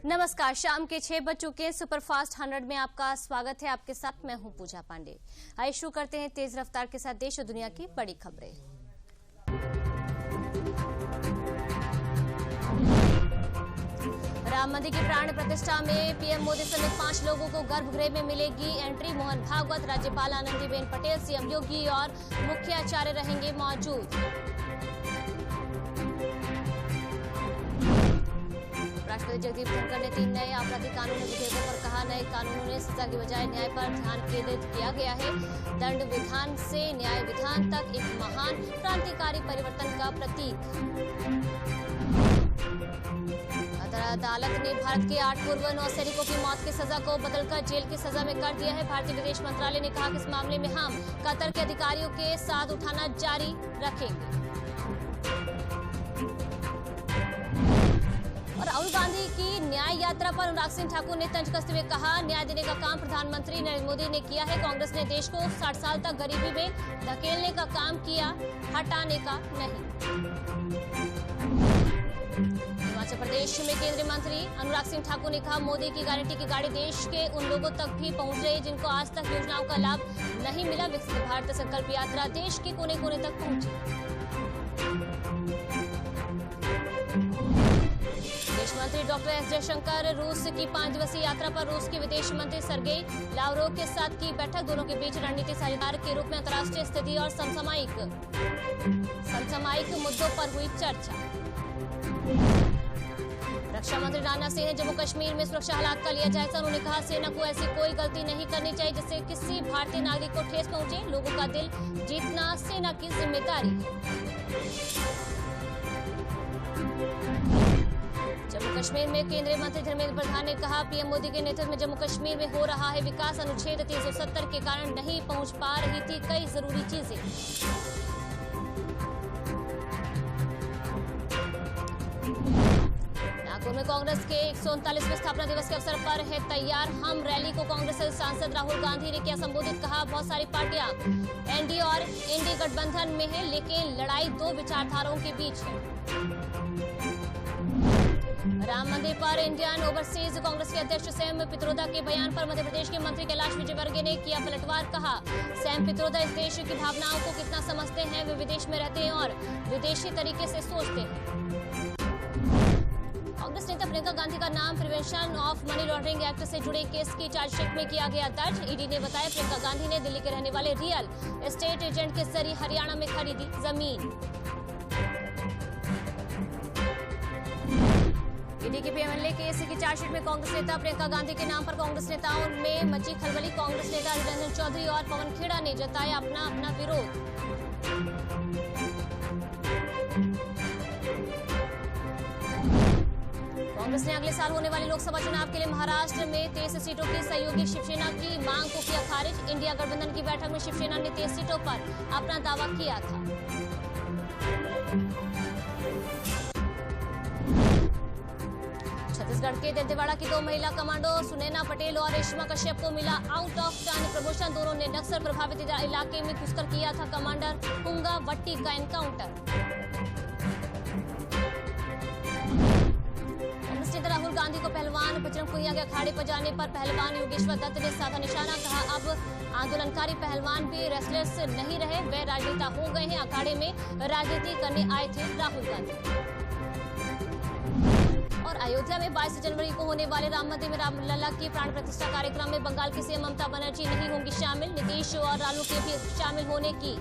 नमस्कार, शाम के 6 बज चुके हैं। सुपरफास्ट 100 में आपका स्वागत है। आपके साथ मैं हूं पूजा पांडे। आइए शुरू करते हैं तेज रफ्तार के साथ देश और दुनिया की बड़ी खबरें। राम मंदिर की प्राण प्रतिष्ठा में पीएम मोदी समेत 5 लोगों को गर्भगृह में मिलेगी एंट्री। मोहन भागवत, राज्यपाल आनंदीबेन पटेल, सीएम योगी और मुख्य आचार्य रहेंगे मौजूद। राष्ट्रपति जगदीप धनखड़ ने 3 नए आपराधिक कानूनी विधेयकों पर कहा, नए कानूनों ने सजा की बजाय न्याय पर ध्यान केंद्रित किया गया है। दंड विधान से न्याय विधान तक एक महान क्रांतिकारी परिवर्तन का प्रतीक। अदालत ने भारत के 8 पूर्व नौसैनिकों की मौत की सजा को बदलकर जेल की सजा में कर दिया है। भारतीय विदेश मंत्रालय ने कहा कि इस मामले में हम कतर के अधिकारियों के साथ उठाना जारी रखेंगे। और राहुल गांधी की न्याय यात्रा पर अनुराग सिंह ठाकुर ने तंज कसते हुए कहा, न्याय देने का काम प्रधानमंत्री नरेंद्र मोदी ने किया है। कांग्रेस ने देश को 60 साल तक गरीबी में धकेलने का काम किया, हटाने का नहीं। हिमाचल प्रदेश में केंद्रीय मंत्री अनुराग सिंह ठाकुर ने कहा, मोदी की गारंटी की गाड़ी देश के उन लोगों तक भी पहुंच रही है जिनको आज तक योजनाओं का लाभ नहीं मिला। विकसित भारत संकल्प यात्रा देश के कोने कोने तक पहुंची। विदेश मंत्री डॉक्टर एस जयशंकर रूस की 5 दिवसीय यात्रा पर रूस के विदेश मंत्री सर्गेई लावरोव के साथ की बैठक। दोनों के बीच रणनीतिक साझेदार के रूप में अंतर्राष्ट्रीय स्थिति और समसामयिक मुद्दों पर हुई चर्चा। रक्षा मंत्री राजनाथ सिंह ने जम्मू कश्मीर में सुरक्षा हालात का लिया जायजा। उन्होंने कहा, सेना को ऐसी कोई गलती नहीं करनी चाहिए जिससे किसी भारतीय नागरिक को ठेस पहुंचे। लोगों का दिल जीतना सेना की जिम्मेदारी है। जम्मू कश्मीर में केंद्रीय मंत्री धर्मेंद्र प्रधान ने कहा, पीएम मोदी के नेतृत्व में जम्मू कश्मीर में हो रहा है विकास। अनुच्छेद 370 के कारण नहीं पहुंच पा रही थी कई जरूरी चीजें। नागपुर में कांग्रेस के 139वें स्थापना दिवस के अवसर पर है तैयार हम रैली को कांग्रेस सांसद राहुल गांधी ने किया संबोधित। कहा, बहुत सारी पार्टियां एनडीए और इंडी गठबंधन में है, लेकिन लड़ाई 2 विचारधाराओं के बीच है। राम मंदिर पर इंडियन ओवरसीज कांग्रेस के अध्यक्ष सैम पित्रोदा के बयान पर मध्य प्रदेश के मंत्री कैलाश विजयवर्गीय ने किया पलटवार। कहा, सैम पित्रोदा इस देश की भावनाओं को कितना समझते हैं। वे विदेश में रहते हैं और विदेशी तरीके से सोचते हैं। कांग्रेस नेता प्रियंका गांधी का नाम prevention of money laundering act से जुड़े केस की चार्जशीट में किया गया दर्ज। ईडी ने बताया, प्रियंका गांधी ने दिल्ली के रहने वाले रियल एस्टेट एजेंट के जरिए हरियाणा में खरीदी जमीन। ईडी के पीएमएलए केस की चार्जशीट में कांग्रेस नेता प्रियंका गांधी के नाम पर कांग्रेस नेताओं में मची खलबली। कांग्रेस नेता अधीर रंजन चौधरी और पवन खेड़ा ने जताया अपना विरोध। कांग्रेस ने अगले साल होने वाले लोकसभा चुनाव के लिए महाराष्ट्र में 23 सीटों की सहयोगी शिवसेना की मांग को किया खारिज। इंडिया गठबंधन की बैठक में शिवसेना ने 23 सीटों पर अपना दावा किया था। छत्तीसगढ़ के दंतेवाड़ा की 2 महिला कमांडो सुनैना पटेल और रेशमा कश्यप को मिला आउट ऑफ टर्न प्रमोशन। दोनों ने नक्सल प्रभावित इलाके में घुसकर किया था कमांडर हुंगा वट्टी का एनकाउंटर। कांग्रेस नेता राहुल गांधी को पहलवान बजरंग पुनिया के अखाड़े पर जाने पर पहलवान योगेश्वर दत्त ने साधा निशाना। कहा, अब आंदोलनकारी पहलवान भी रेसलर्स नहीं रहे, वे राजनेता हो गए हैं। अखाड़े में राजनीति करने आए थे राहुल गांधी। और अयोध्या में 22 जनवरी को होने वाले राम मंदिर में रामलला की प्राण प्रतिष्ठा कार्यक्रम में बंगाल की सीएम ममता बनर्जी नहीं होंगी शामिल। नीतीश और रालू के भी शामिल होने की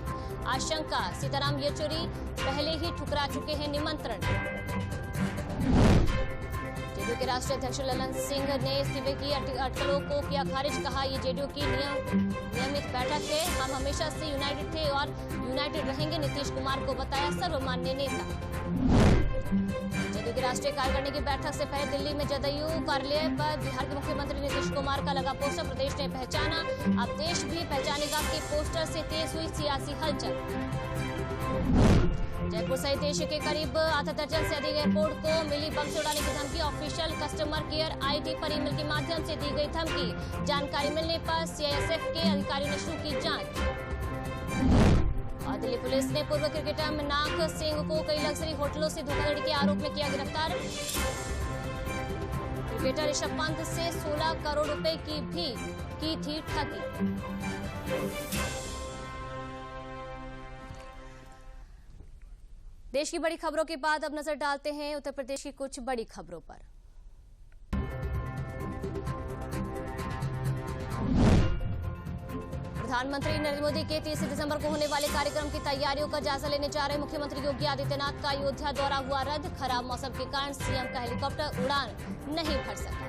आशंका। सीताराम येचुरी पहले ही ठुकरा चुके हैं निमंत्रण। जेडीयू के राष्ट्रीय अध्यक्ष ललन सिंह ने इस्तीफे की अटकलों को किया खारिज। कहा, ये जेडीयू की नियमित बैठक है, हम हमेशा से यूनाइटेड थे और यूनाइटेड रहेंगे। नीतीश कुमार को बताया सर्वमान्य नेता। जेडीयू की राष्ट्रीय कार्यकारिणी की बैठक से पहले दिल्ली में जदयू कार्यालय पर बिहार के मुख्यमंत्री नीतीश कुमार का लगा पोस्टर। प्रदेश ने पहचाना, अब देश भी पहचानेगा के पोस्टर से तेज हुई सियासी हलचल। जयपुर सहित देश के करीब आधा दर्जन से अधिक एयरपोर्ट को मिली बम से उड़ाने की धमकी। ऑफिशियल कस्टमर केयर आईडी पर ईमेल के माध्यम से दी गई धमकी। जानकारी मिलने पर सीआईएसएफ के अधिकारियों ने शुरू की जांच। और दिल्ली पुलिस ने पूर्व क्रिकेटर मृणाल सिंह को कई लग्जरी होटलों से धोखाधड़ी के आरोप में किया गिरफ्तार। क्रिकेटर ऋषभ पंत से 16 करोड़ रुपए की भी की थी ठगी। देश की बड़ी खबरों के बाद अब नजर डालते हैं उत्तर प्रदेश की कुछ बड़ी खबरों पर। प्रधानमंत्री नरेंद्र मोदी के 30 दिसंबर को होने वाले कार्यक्रम की तैयारियों का जायजा लेने जा रहे मुख्यमंत्री योगी आदित्यनाथ का अयोध्या दौरा हुआ रद्द। खराब मौसम के कारण सीएम का हेलीकॉप्टर उड़ान नहीं भर सका।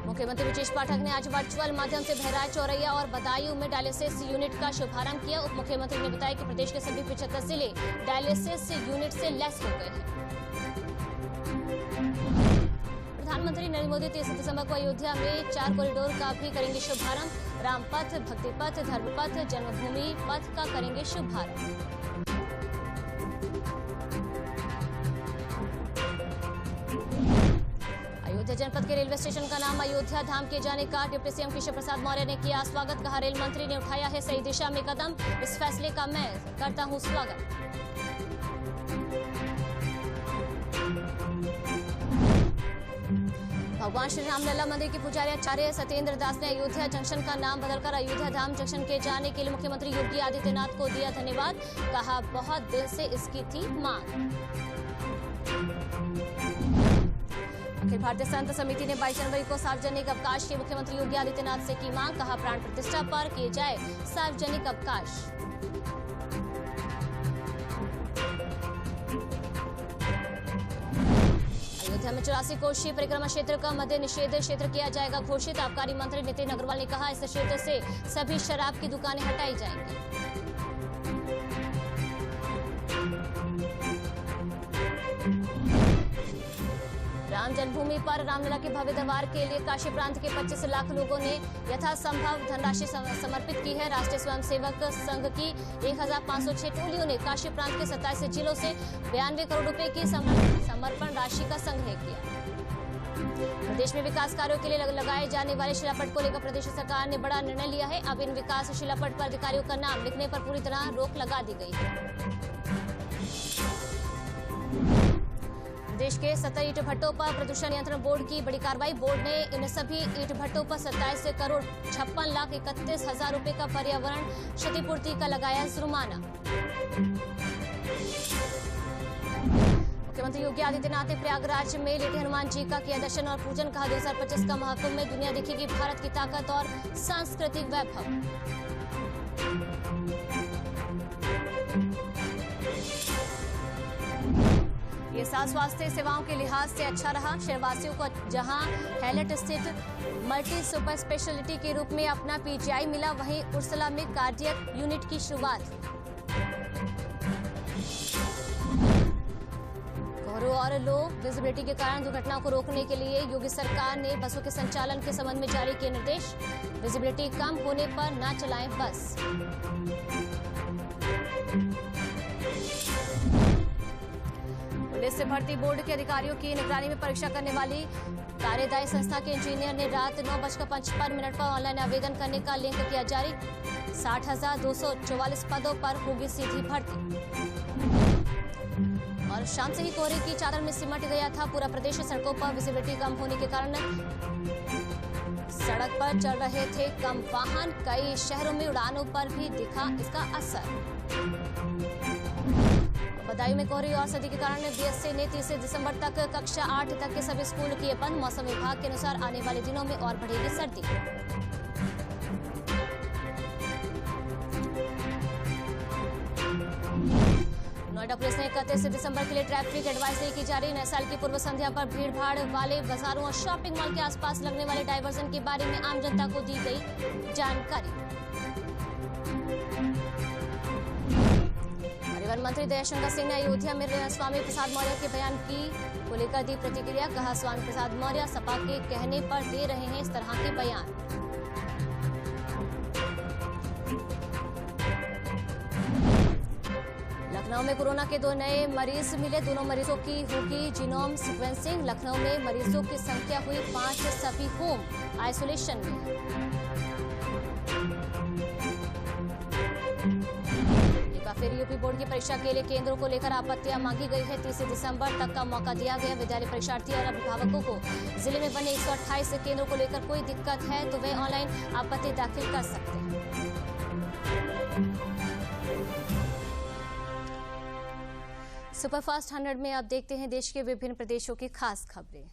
मुख्यमंत्री ब्रजेश पाठक ने आज वर्चुअल माध्यम से बहराइच, औरैया और बदायूं में डायलिसिस यूनिट का शुभारंभ किया। उप मुख्यमंत्री ने बताया कि प्रदेश के सभी 75 जिले डायलिसिस यूनिट से लैस हो गए हैं। प्रधानमंत्री नरेंद्र मोदी 30 दिसंबर को अयोध्या में 4 कॉरिडोर का भी करेंगे शुभारंभ। रामपथ, भक्तिपथ, धर्मपथ, जन्मभूमि पथ का करेंगे शुभारंभ। अयोध्या जनपद के रेलवे स्टेशन का नाम अयोध्या धाम किए जाने का डिप्टी सीएम केशव प्रसाद मौर्य ने किया स्वागत। कहा, रेल मंत्री ने उठाया है सही दिशा में कदम, इस फैसले का मैं करता हूं स्वागत। भगवान श्री राम लला मंदिर के पुजारी आचार्य सत्येंद्र दास ने अयोध्या जंक्शन का नाम बदलकर अयोध्या धाम जंक्शन किए जाने के लिए मुख्यमंत्री योगी आदित्यनाथ को दिया धन्यवाद। कहा, बहुत दिन से इसकी थी मांग। अखिल भारतीय संत समिति ने 22 जनवरी को सार्वजनिक अवकाश की मुख्यमंत्री योगी आदित्यनाथ से की मांग। कहा, प्राण प्रतिष्ठा पर किए जाए सार्वजनिक अवकाश। अयोध्या में 84 कोशी परिक्रमा क्षेत्र का मद्य निषेध क्षेत्र किया जाएगा घोषित। आबकारी मंत्री नितिन अग्रवाल ने कहा, इस क्षेत्र से सभी शराब की दुकानें हटाई जाएंगी। राम जन्मभूमि पर रामलला के भव्य दरबार के लिए काशी प्रांत के 25 लाख लोगों ने यथासंभव धनराशि समर्पित की है। राष्ट्रीय स्वयंसेवक संघ की 1506 टोलियों ने काशी प्रांत के 27 जिलों से 92 करोड़ रुपए की समर्पण राशि का संग्रह किया। प्रदेश में विकास कार्यों के लिए लगाए जाने वाले शिलापट को लेकर प्रदेश सरकार ने बड़ा निर्णय लिया है। अब इन विकास शिलापट पर अधिकारियों का नाम लिखने पर पूरी तरह रोक लगा दी गई है। देश के 70 ईंट भट्टों पर प्रदूषण नियंत्रण बोर्ड की बड़ी कार्रवाई। बोर्ड ने इन सभी ईंट भट्टों पर 27 करोड़ 56 लाख 31 हजार रुपए का पर्यावरण क्षतिपूर्ति का लगाया जुर्माना। मुख्यमंत्री योगी आदित्यनाथ ने प्रयागराज में लेटे हनुमान जी का किया दर्शन और पूजन। कहा, 2025 का महाकुंभ में दुनिया देखेगी भारत की ताकत और सांस्कृतिक वैभव। ये साल स्वास्थ्य सेवाओं के लिहाज से अच्छा रहा। शहरवासियों को जहां हैलट स्थित मल्टी सुपर स्पेशलिटी के रूप में अपना पीजीआई मिला, वहीं उर्सला में कार्डियक यूनिट की शुरुआत। कोहरे और लो विजिबिलिटी के कारण दुर्घटनाओं को रोकने के लिए योगी सरकार ने बसों के संचालन के संबंध में जारी किए निर्देश। विजिबिलिटी कम होने पर न चलाएं बस। पुलिस भर्ती बोर्ड के अधिकारियों की निगरानी में परीक्षा करने वाली कार्यदायी संस्था के इंजीनियर ने रात 9:55 पर ऑनलाइन आवेदन करने का लिंक किया जारी। 60,244 पदों पर होगी सीधी भर्ती। और शाम से ही कोहरे की चादर में सिमट गया था पूरा प्रदेश। सड़कों पर विजिबिलिटी कम होने के कारण सड़क पर चल रहे थे कम वाहन। कई शहरों में उड़ानों पर भी दिखा इसका असर। बदायूं में कोहरे और सर्दी के कारण बीएससी ने 30 दिसंबर तक कक्षा 8 तक के सभी स्कूल किए बंद। मौसम विभाग के अनुसार आने वाले दिनों में और बढ़ेगी सर्दी। नोएडा पुलिस ने 31 दिसंबर के लिए ट्रैफिक एडवाइजरी की जारी। नए साल की पूर्व संध्या पर भीड़ भाड़ वाले बाजारों और शॉपिंग मॉल के आसपास लगने वाले डायवर्जन के बारे में आम जनता को दी गई जानकारी। परिवहन मंत्री दयाशंकर सिंह ने अयोध्या में स्वामी प्रसाद मौर्य के बयान को लेकर दी प्रतिक्रिया। कहा, स्वामी प्रसाद मौर्य सपा के कहने पर दे रहे हैं इस तरह के बयान। लखनऊ में कोरोना के 2 नए मरीज मिले। दोनों मरीजों की होगी जीनोम सीक्वेंसिंग। लखनऊ में मरीजों की संख्या हुई 5, सभी होम आइसोलेशन में। फिर यूपी बोर्ड की परीक्षा के लिए केंद्रों को लेकर आपत्तियां मांगी गई है। 30 दिसंबर तक का मौका दिया गया। विद्यालय परीक्षार्थी और अभिभावकों को जिले में बने 128 केंद्रों को लेकर कोई दिक्कत है तो वे ऑनलाइन आपत्ति दाखिल कर सकते हैं। सुपरफास्ट 100 में अब देखते हैं देश के विभिन्न प्रदेशों की खास खबरें।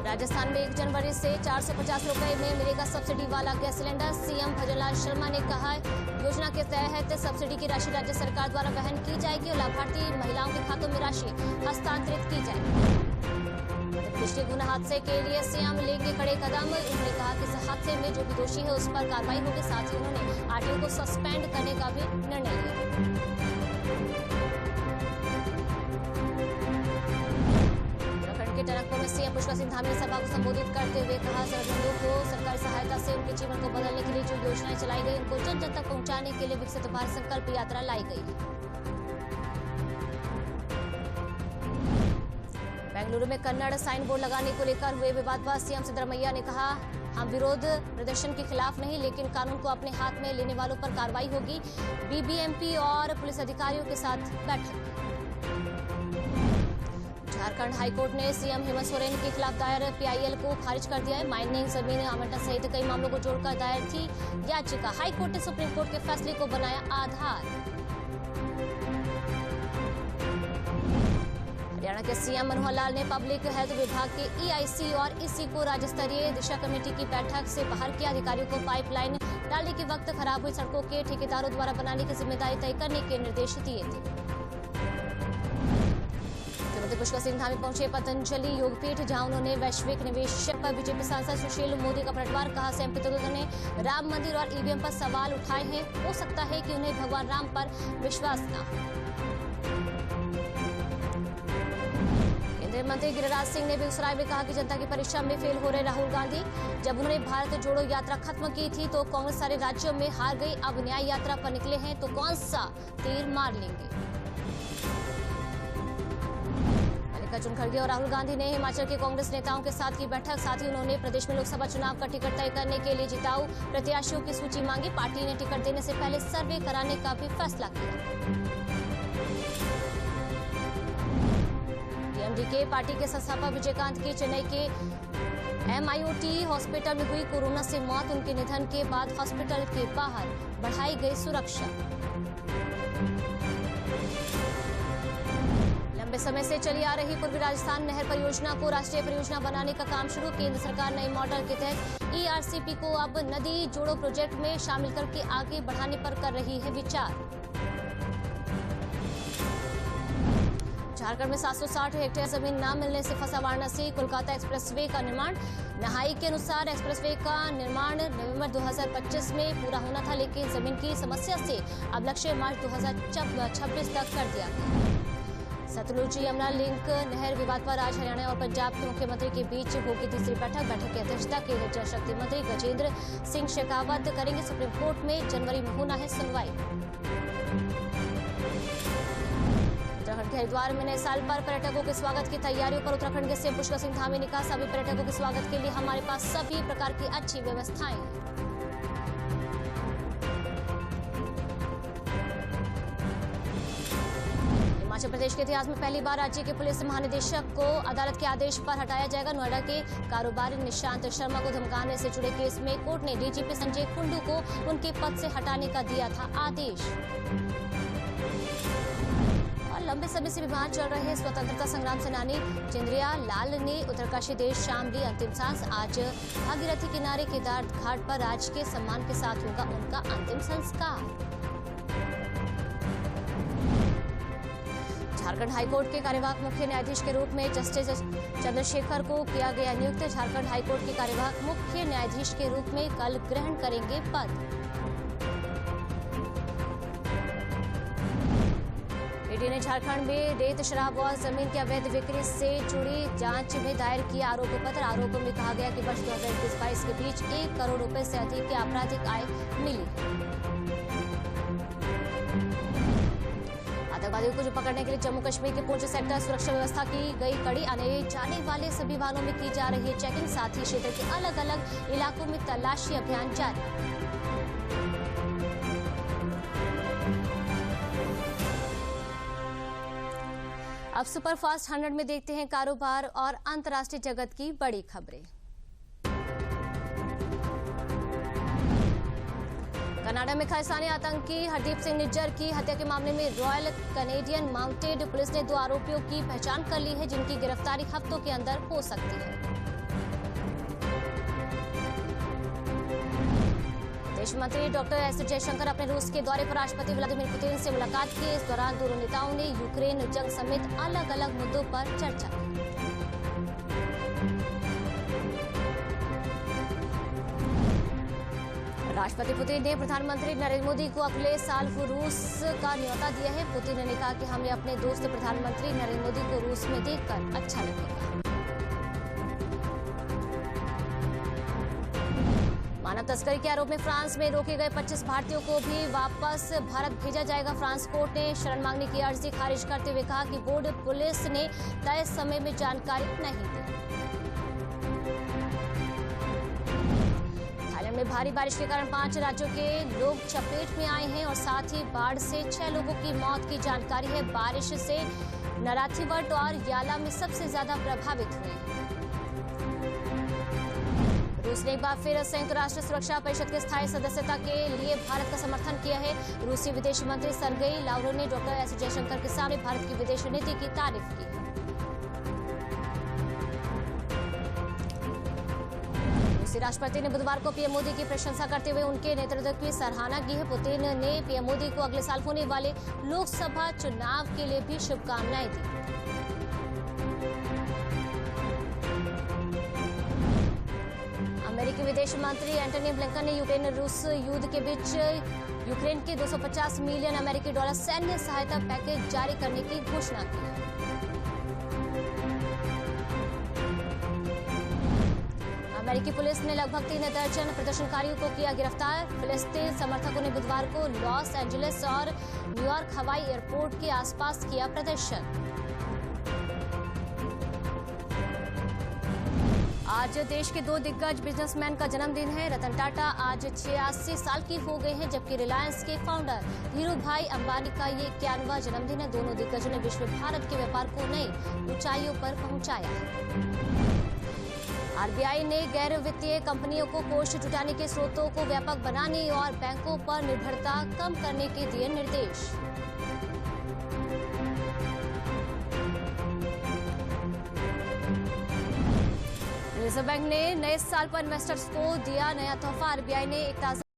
राजस्थान में 1 जनवरी से 450 रुपए में मिलेगा सब्सिडी वाला gas cylinder. CM Bhajanlal Sharma ने कहा योजना के तहत सब्सिडी की राशि राज्य सरकार द्वारा वहन की जाएगी और लाभार्थी महिलाओं के खातों में राशि हस्तांतरित की जाएगी। पिछले गुना हादसे के लिए सीएम लेंगे कड़े कदम। उन्होंने कहा कि इस हादसे में जो भी दोषी है उस पर कार्रवाई होगी। साथ ही उन्होंने आरटीओ को सस्पेंड करने का भी निर्णय लिया। टनकपुर में सीएम पुष्कर सिंह धामी ने सभा को संबोधित करते हुए कहा जरूरतमंदों को सरकारी सहायता से उनके जीवन को बदलने के लिए जो योजनाएं चलाई गई उनको जन जन तक पहुंचाने के लिए विकसित भारत संकल्प यात्रा लाई गई है। बेंगलुरु में कन्नड़ साइन बोर्ड लगाने को लेकर हुए विवाद पर सीएम सिद्धरमैया ने कहा हम विरोध प्रदर्शन के खिलाफ नहीं लेकिन कानून को अपने हाथ में लेने वालों पर कार्रवाई होगी। बीबीएमपी और पुलिस अधिकारियों के साथ बैठक। झारखंड हाईकोर्ट ने सीएम हेमंत सोरेन के खिलाफ दायर पीआईएल को खारिज कर दिया है। माइनिंग जमीन आवंटन सहित कई मामलों को जोड़कर दायर थी याचिका। हाईकोर्ट ने सुप्रीम कोर्ट के फैसले को बनाया आधार। हरियाणा के सीएम मनोहर लाल ने पब्लिक हेल्थ विभाग के ईआईसी और ईसी को राज्य स्तरीय दिशा कमेटी की बैठक से बाहर किया। अधिकारियों को पाइपलाइन डालने के वक्त खराब हुई सड़कों के ठेकेदारों द्वारा बनाने की जिम्मेदारी तय करने के निर्देश दिए थे। पुष्कर सिंह धामी पहुंचे पतंजलि योगपीठ जहां उन्होंने वैश्विक निवेशक पर बीजेपी सांसद सुशील मोदी का पलटवार। कहा सीएम पितृत्व ने राम मंदिर और ईवीएम पर सवाल उठाए हैं। हो सकता है कि उन्हें भगवान राम पर विश्वास न हो। केंद्रीय मंत्री गिरिराज सिंह ने बेगूसराय में कहा कि जनता की परीक्षा में फेल हो रहे राहुल गांधी। जब उन्होंने भारत जोड़ो यात्रा खत्म की थी तो कांग्रेस सारे राज्यों में हार गई। अब न्याय यात्रा पर निकले हैं तो कौन सा तीर मार लेंगे। अर्जुन खड़गे और राहुल गांधी ने हिमाचल के कांग्रेस नेताओं के साथ की बैठक। साथ ही उन्होंने प्रदेश में लोकसभा चुनाव का टिकट तय करने के लिए जिताऊ प्रत्याशियों की सूची मांगी। पार्टी ने टिकट देने से पहले सर्वे कराने का भी फैसला किया। डीएमडीके पार्टी के संस्थापक विजयकांत की चेन्नई के एमआईओटी हॉस्पिटल में हुई कोरोना से मौत। उनके निधन के बाद हॉस्पिटल के बाहर बढ़ाई गई सुरक्षा। लंबे समय से चली आ रही पूर्वी राजस्थान नहर परियोजना को राष्ट्रीय परियोजना बनाने का काम शुरू। केंद्र सरकार नए मॉडल के तहत ईआरसीपी को अब नदी जोड़ो प्रोजेक्ट में शामिल करके आगे बढ़ाने पर कर रही है विचार। झारखंड में 760 हेक्टेयर जमीन न मिलने से फंसा वाराणसी कोलकाता एक्सप्रेसवे का निर्माण। नहाई के अनुसार एक्सप्रेसवे का निर्माण नवंबर 2025 में पूरा होना था, लेकिन जमीन की समस्या से अब लक्ष्य मार्च 2026 तक कर दिया गया। सतलुज यमुना लिंक नहर विवाद पर आज हरियाणा और पंजाब के मुख्यमंत्री के बीच होगी तीसरी बैठक। बैठक की अध्यक्षता केंद्रीय जल शक्ति मंत्री गजेंद्र सिंह शेखावत करेंगे। सुप्रीम कोर्ट में जनवरी में होना है सुनवाई। उत्तराखंड के हरिद्वार में नए साल पर पर्यटकों के स्वागत की तैयारियों पर उत्तराखंड के सीएम पुष्कर सिंह धामी ने कहा सभी पर्यटकों के स्वागत के लिए हमारे पास सभी प्रकार की अच्छी व्यवस्थाएं हैं। हिमाचल प्रदेश के इतिहास में पहली बार राज्य के पुलिस महानिदेशक को अदालत के आदेश पर हटाया जाएगा। नोएडा के कारोबारी निशांत शर्मा को धमकाने से जुड़े केस में कोर्ट ने डीजीपी संजय कुंडू को उनके पद से हटाने का दिया था आदेश। और लंबे समय से बीमार चल रहे स्वतंत्रता संग्राम सेनानी चंद्रिया लाल ने उत्तरकाशी देर शाम ली अंतिम सांस। आज भागीरथी किनारे केदार घाट पर राजकीय सम्मान के साथ होगा उनका अंतिम संस्कार। झारखंड हाईकोर्ट के कार्यवाहक मुख्य न्यायाधीश के रूप में जस्टिस चंद्रशेखर को किया गया नियुक्त। झारखंड हाईकोर्ट के कार्यवाहक मुख्य न्यायाधीश के रूप में कल ग्रहण करेंगे पद। ईडी ने झारखंड में रेत शराब और जमीन की अवैध बिक्री से जुड़ी जांच में दायर किया आरोप पत्र। आरोप में कहा गया कि वर्ष 2021-22 के बीच 1 करोड़ रुपए से अधिक की आपराधिक आय मिली। माओवादियों को पकड़ने के लिए जम्मू कश्मीर के पुंछ सेक्टर सुरक्षा व्यवस्था की गई कड़ी। आने जाने वाले सभी वाहनों में की जा रही है चेकिंग। साथ ही क्षेत्र के अलग अलग इलाकों में तलाशी अभियान जारी। अब सुपरफास्ट 100 में देखते हैं कारोबार और अंतर्राष्ट्रीय जगत की बड़ी खबरें। कनाडा में खालिस्तानी आतंकी हरदीप सिंह निज्जर की हत्या के मामले में रॉयल कैनेडियन माउंटेड पुलिस ने 2 आरोपियों की पहचान कर ली है, जिनकी गिरफ्तारी हफ्तों के अंदर हो सकती है। विदेश मंत्री डॉक्टर एस जयशंकर अपने रूस के दौरे पर राष्ट्रपति व्लादिमीर पुतिन से मुलाकात की। इस दौरान दोनों नेताओं ने यूक्रेन जंग समेत अलग अलग मुद्दों पर चर्चा की। राष्ट्रपति पुतिन ने प्रधानमंत्री नरेंद्र मोदी को अगले साल रूस का न्योता दिया है। पुतिन ने कहा कि हमें अपने दोस्त प्रधानमंत्री नरेंद्र मोदी को रूस में देखकर अच्छा लगेगा। मानव तस्करी के आरोप में फ्रांस में रोके गए 25 भारतीयों को भी वापस भारत भेजा जाएगा। फ्रांस कोर्ट ने शरण मांगने की अर्जी खारिज करते हुए कहा कि बोर्ड पुलिस ने तय समय में जानकारी नहीं दी। थाईलैंड में भारी बारिश के कारण 5 राज्यों के लोग चपेट में आए हैं और साथ ही बाढ़ से 6 लोगों की मौत की जानकारी है। बारिश से नराथीवट और याला में सबसे ज्यादा प्रभावित हुए हैं। रूस ने एक बार फिर संयुक्त राष्ट्र सुरक्षा परिषद के स्थायी सदस्यता के लिए भारत का समर्थन किया है। रूसी विदेश मंत्री सर्गेई लावरोव ने डॉक्टर एस जयशंकर के सामने भारत की विदेश नीति की तारीफ की है। रूसी राष्ट्रपति ने बुधवार को पीएम मोदी की प्रशंसा करते हुए उनके नेतृत्व की सराहना की है। पुतिन ने पीएम मोदी को अगले साल होने वाले लोकसभा चुनाव के लिए भी शुभकामनाएं दी। अमेरिकी विदेश मंत्री एंटनी ब्लिंकन ने यूक्रेन रूस युद्ध के बीच यूक्रेन के 250 मिलियन अमेरिकी डॉलर सैन्य सहायता पैकेज जारी करने की घोषणा की है। अमेरिकी पुलिस ने लगभग 3 दर्जन प्रदर्शनकारियों को किया गिरफ्तार। फिलिस्तीन समर्थकों ने बुधवार को लॉस एंजलिस और न्यूयॉर्क हवाई एयरपोर्ट के आसपास किया प्रदर्शन। आज देश के 2 दिग्गज बिजनेसमैन का जन्मदिन है। रतन टाटा आज 86 साल की हो गए हैं, जबकि रिलायंस के फाउंडर धीरू भाई अंबानी का ये 51वां जन्मदिन है। दोनों दिग्गजों ने विश्व भारत के व्यापार को नई ऊंचाइयों पर पहुंचाया है। आरबीआई ने गैर वित्तीय कंपनियों को कोष जुटाने के स्रोतों को व्यापक बनाने और बैंकों पर निर्भरता कम करने के दिए निर्देश। रिजर्व बैंक ने नए साल पर इन्वेस्टर्स को दिया नया तोहफा। आरबीआई ने एक ताजा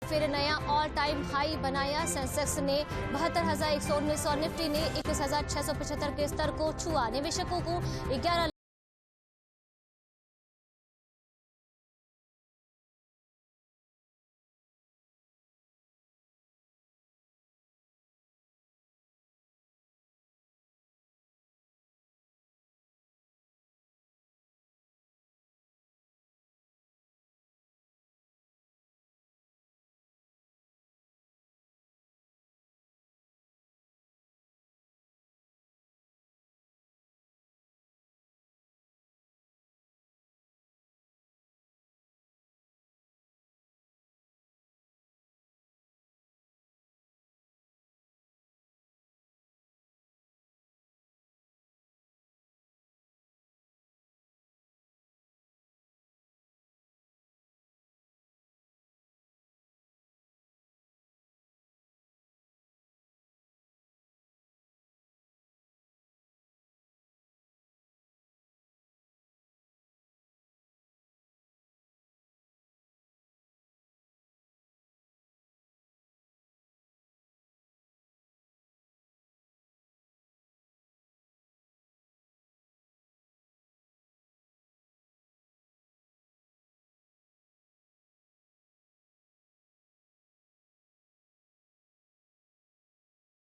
फिर नया ऑल टाइम हाई बनाया। सेंसेक्स ने 72,119 और निफ्टी ने 21,675 के स्तर को छुआ। निवेशकों को 11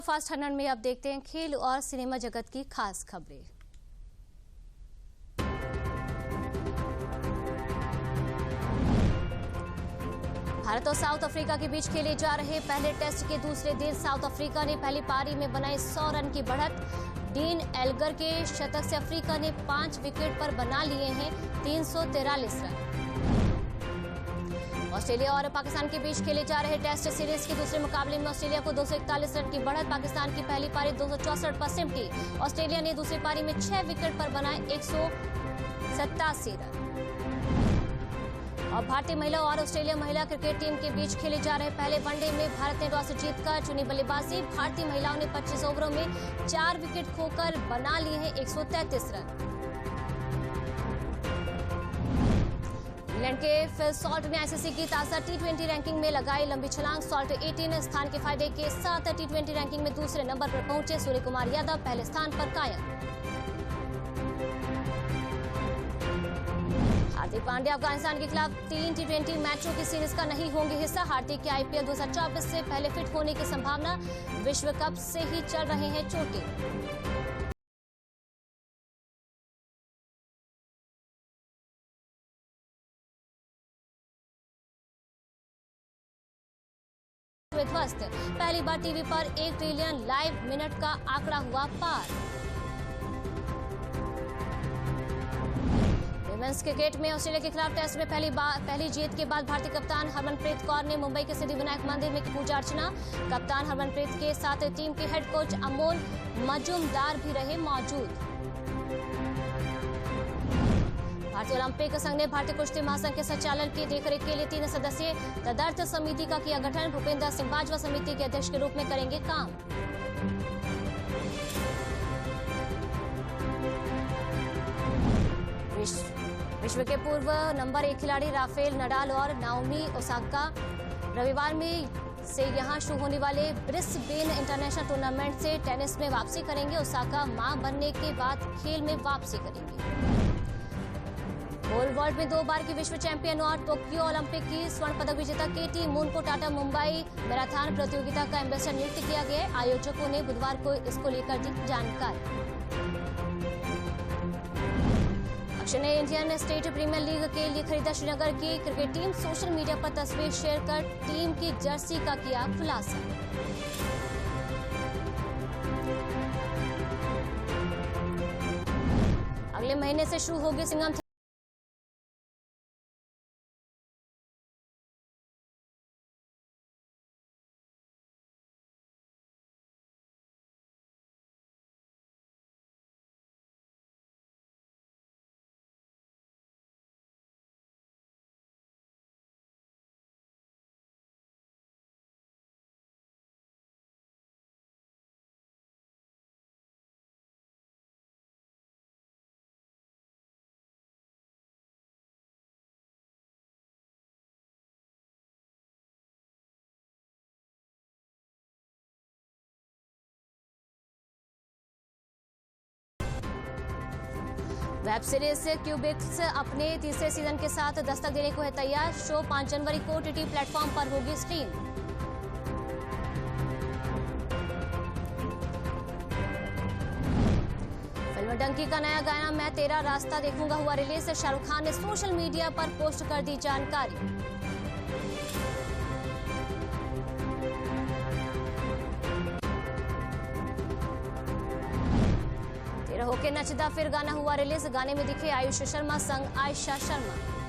फास्ट 100 में अब देखते हैं खेल और सिनेमा जगत की खास खबरें। भारत और साउथ अफ्रीका के बीच खेले जा रहे पहले टेस्ट के दूसरे दिन साउथ अफ्रीका ने पहली पारी में बनाई 100 रन की बढ़त। डीन एल्गर के शतक से अफ्रीका ने 5 विकेट पर बना लिए हैं 343 रन। ऑस्ट्रेलिया और पाकिस्तान के बीच खेले जा रहे टेस्ट सीरीज के दूसरे मुकाबले में ऑस्ट्रेलिया को 241 रन की बढ़त। पाकिस्तान की पहली पारी 264 पर सिमटी। ऑस्ट्रेलिया ने दूसरी पारी में 6 विकेट पर बनाए 187 रन। और भारतीय महिला और ऑस्ट्रेलिया महिला क्रिकेट टीम के बीच खेले जा रहे पहले वनडे में भारत ने टॉस जीतकर चुनी बल्लेबाजी। भारतीय महिलाओं ने 25 ओवरों में 4 विकेट खोकर बना लिए हैं 133 रन। इंग्लैंड के फिल सॉल्ट ने आईसीसी की ताजा टी20 रैंकिंग में लगाई लंबी छलांग। सॉल्ट 18 स्थान के फायदे के साथ टी20 रैंकिंग में दूसरे नंबर पर पहुंचे। सूर्य कुमार यादव पहले स्थान पर कायम। हार्दिक पांड्या अफगानिस्तान के खिलाफ 3 टी20 मैचों की सीरीज का नहीं होंगे हिस्सा। हार्दिक के आईपीएल 2024 से पहले फिट होने की संभावना। विश्व कप से ही चल रहे हैं चोटिल। ध्वस्त। पहली बार टीवी पर 1 ट्रिलियन लाइव मिनट का आंकड़ा हुआ पार। विमेंस क्रिकेट में ऑस्ट्रेलिया के खिलाफ टेस्ट में पहली जीत के बाद भारतीय कप्तान हरमनप्रीत कौर ने मुंबई के सिद्धिविनायक मंदिर में की पूजा अर्चना। कप्तान हरमनप्रीत के साथ टीम के हेड कोच अमोल मजूमदार भी रहे मौजूद। भारतीय ओलंपिक संघ ने भारतीय कुश्ती महासंघ के संचालन की देखरेख के लिए 3 सदस्यीय तदर्थ समिति का किया गठन। भूपेंद्र सिंह बाजवा समिति के अध्यक्ष के रूप में करेंगे काम। विश्व के पूर्व नंबर 1 खिलाड़ी राफेल नडाल और नाओमी ओसाका रविवार में से यहां शुरू होने वाले ब्रिस्बेन इंटरनेशनल टूर्नामेंट से टेनिस में वापसी करेंगे। ओसाका मां बनने के बाद खेल में वापसी करेंगे। पोल वॉल्ट में 2 बार की विश्व चैंपियन और टोक्यो ओलंपिक की स्वर्ण पदक विजेता केटी मून को टाटा मुंबई मैराथन प्रतियोगिता का एम्बेसडर नियुक्त किया गया। आयोजकों ने बुधवार को इसको लेकर दी जानकारी। अक्षय ने इंडियन स्टेट प्रीमियर लीग के लिए खरीदा श्रीनगर की क्रिकेट टीम। सोशल मीडिया पर तस्वीर शेयर कर टीम की जर्सी का किया खुलासा। अगले महीने से शुरू होगी सिंघम वेब सीरीज क्यूबिक्स अपने तीसरे सीजन के साथ दस्तक देने को है तैयार। शो 5 जनवरी को OTT प्लेटफॉर्म पर होगी स्ट्रीम। फिल्म डंकी का नया गाना मैं तेरा रास्ता देखूंगा हुआ रिलीज। शाहरुख खान ने सोशल मीडिया पर पोस्ट कर दी जानकारी। होके नचदा फिर गाना हुआ रिलीज। गाने में दिखे आयुष शर्मा संग आयशा शर्मा।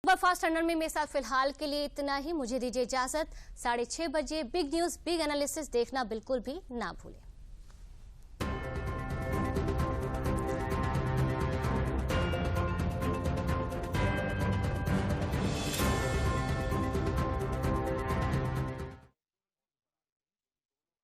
सुपरफास्ट टनल में मेरे साथ फिलहाल के लिए इतना ही। मुझे दीजिए इजाजत। 6:30 बजे बिग न्यूज बिग एनालिसिस देखना बिल्कुल भी ना भूलें।